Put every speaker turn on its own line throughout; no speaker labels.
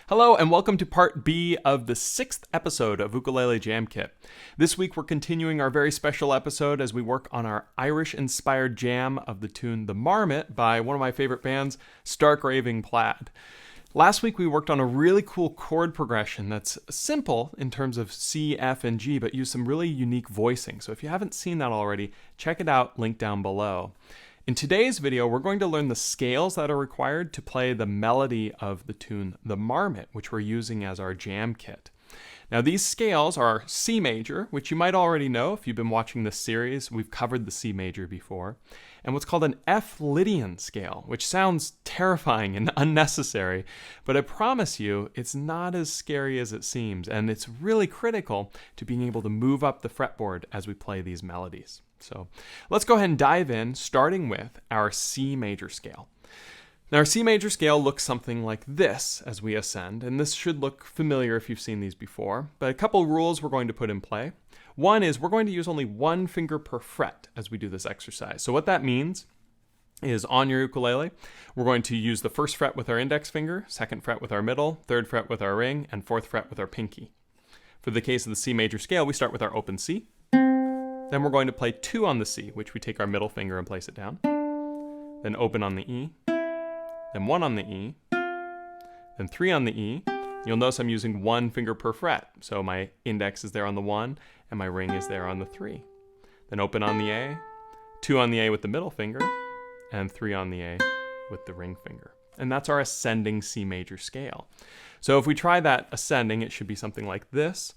Hello and welcome to part B of the 6th episode of Ukulele Jam Kit. This week we're continuing our very special episode as we work on our Irish-inspired jam of the tune The Marmot by one of my favorite bands, Stark Raving Plaid. Last week we worked on a really cool chord progression that's simple in terms of C, F, and G, but used some really unique voicing. So if you haven't seen that already, check it out, link down below. In today's video, we're going to learn the scales that are required to play the melody of the tune The Marmot, which we're using as our jam kit. Now these scales are C major, which you might already know if you've been watching this series. We've covered the C major before. And what's called an LYDIAN scale, which sounds terrifying and unnecessary, but I promise you it's not as scary as it seems, and it's really critical to being able to move up the fretboard as we play these melodies. So let's go ahead and dive in, starting with our C major scale. Now our C major scale looks something like this as we ascend, and this should look familiar if you've seen these before, but a couple rules we're going to put in play. One is we're going to use only one finger per fret as we do this exercise. So what that means is on your ukulele, we're going to use the first fret with our index finger, second fret with our middle, third fret with our ring, and fourth fret with our pinky. For the case of the C major scale, we start with our open C. Then we're going to play 2 on the C, which we take our middle finger and place it down. Then open on the E. Then 1 on the E. Then 3 on the E. You'll notice I'm using one finger per fret. So my index is there on the 1 and my ring is there on the 3. Then open on the A. 2 on the A with the middle finger. And 3 on the A with the ring finger. And that's our ascending C major scale. So if we try that ascending, it should be something like this.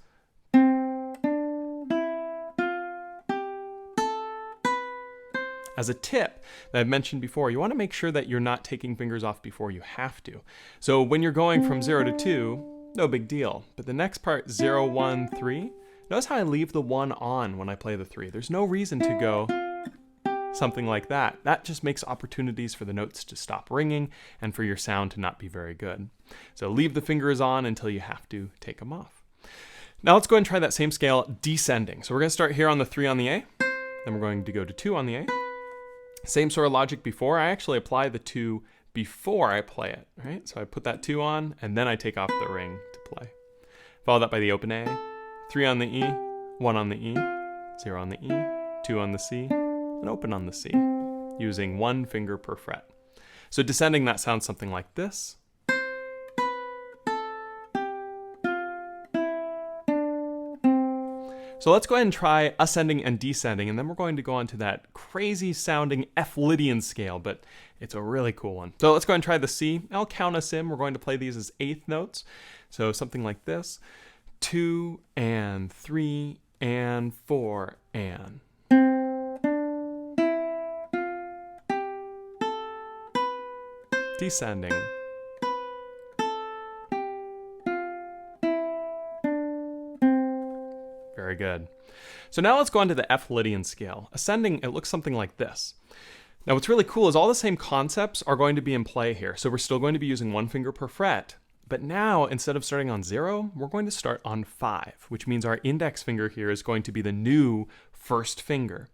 As a tip that I've mentioned before, you want to make sure that you're not taking fingers off before you have to. So when you're going from 0 to 2, no big deal. But the next part, 0, 1, 3, notice how I leave the 1 on when I play the 3. There's no reason to go something like that. That just makes opportunities for the notes to stop ringing and for your sound to not be very good. So leave the fingers on until you have to take them off. Now let's go ahead and try that same scale descending. So we're going to start here on the 3 on the A. Then we're going to go to 2 on the A. Same sort of logic before. I actually apply the 2 before I play it, right? So I put that 2 on, and then I take off the ring to play. Follow that by the open A, 3 on the E, 1 on the E, 0 on the E, 2 on the C, and open on the C, using one finger per fret. So descending, that sounds something like this. So let's go ahead and try ascending and descending, and then we're going to go on to that crazy sounding LYDIAN scale, but it's a really cool one. So let's go ahead and try the C. I'll count us in. We're going to play these as 8th notes. So something like this. 2 and 3 and 4 and. Descending. Very good. So now let's go on to the LYDIAN scale. Ascending, it looks something like this. Now what's really cool is all the same concepts are going to be in play here. So we're still going to be using one finger per fret, but now instead of starting on 0, we're going to start on 5, which means our index finger here is going to be the new first finger.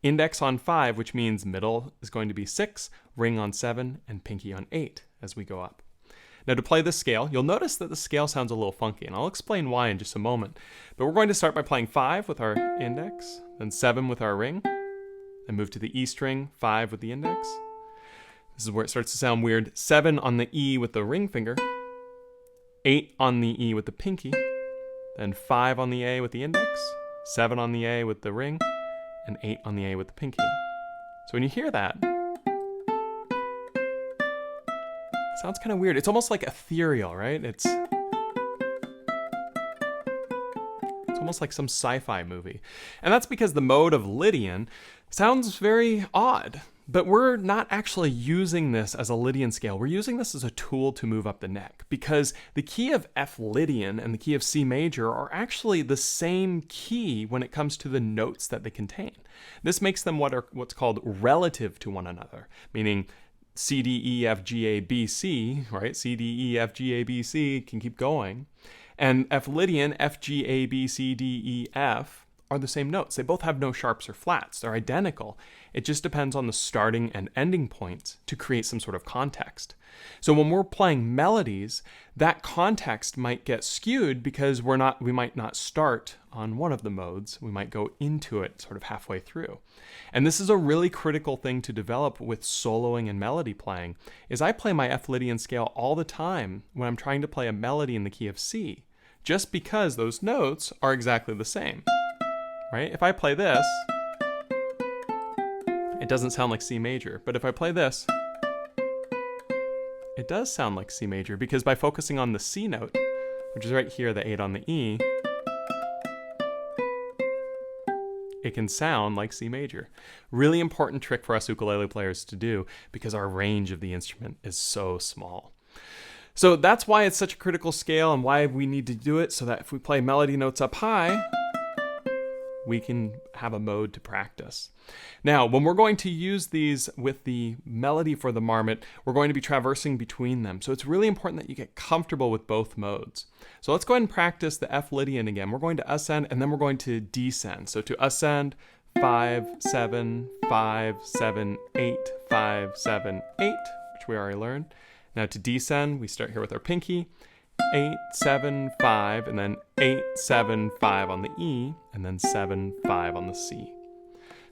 Index on 5, which means middle is going to be 6, ring on 7, and pinky on 8 as we go up. Now to play this scale, you'll notice that the scale sounds a little funky, and I'll explain why in just a moment. But we're going to start by playing 5 with our index, then 7 with our ring, then move to the E string, 5 with the index. This is where it starts to sound weird. 7 on the E with the ring finger, 8 on the E with the pinky, then 5 on the A with the index, 7 on the A with the ring, and 8 on the A with the pinky. So when you hear that, sounds kind of weird. It's almost like ethereal, right? It's almost like some sci-fi movie. And that's because the mode of LYDIAN sounds very odd. But we're not actually using this as a LYDIAN scale. We're using this as a tool to move up the neck, because the key of LYDIAN and the key of C major are actually the same key when it comes to the notes that they contain. This makes them what's called relative to one another, meaning C, D, E, F, G, A, B, C, right? C, D, E, F, G, A, B, C can keep going. And LYDIAN, F, G, A, B, C, D, E, F are the same notes. They both have no sharps or flats. They're identical. It just depends on the starting and ending points to create some sort of context. So when we're playing melodies, that context might get skewed because we might not start on one of the modes. We might go into it sort of halfway through. And this is a really critical thing to develop with soloing and melody playing, is I play my F Lydian scale all the time when I'm trying to play a melody in the key of C, just because those notes are exactly the same, right? If I play this, it doesn't sound like C major, but if I play this, it does sound like C major, because by focusing on the C note, which is right here, the 8 on the E, it can sound like C major. Really important trick for us ukulele players to do, because our range of the instrument is so small. So that's why it's such a critical scale and why we need to do it, so that if we play melody notes up high, we can have a mode to practice. Now, when we're going to use these with the melody for the marmot, we're going to be traversing between them. So it's really important that you get comfortable with both modes. So let's go ahead and practice the F Lydian again. We're going to ascend and then we're going to descend. So to ascend, 5, 7, 5, 7, 8, 5, 7, 8, which we already learned. Now to descend, we start here with our pinky, 8, 7, 5, and then 8, 7, 5 on the E, and then 7, 5 on the C.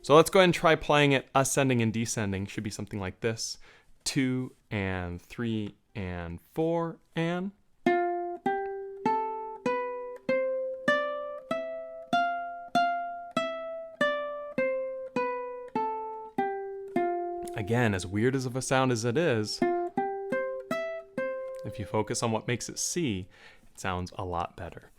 So let's go ahead and try playing it ascending and descending. Should be something like this. 2 and 3 and 4 and... Again, as weird as of a sound as it is, if you focus on what makes it C, it sounds a lot better.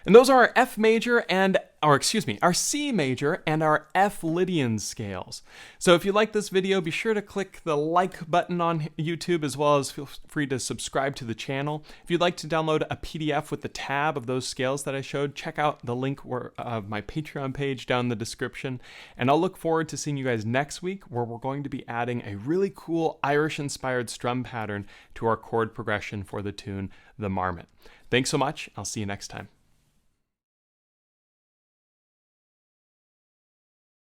And those are our F major and, our C major and our F Lydian scales. So if you like this video, be sure to click the like button on YouTube, as well as feel free to subscribe to the channel. If you'd like to download a PDF with the tab of those scales that I showed, check out the link of my Patreon page down in the description. And I'll look forward to seeing you guys next week, where we're going to be adding a really cool Irish-inspired strum pattern to our chord progression for the tune The Marmot. Thanks so much. I'll see you next time.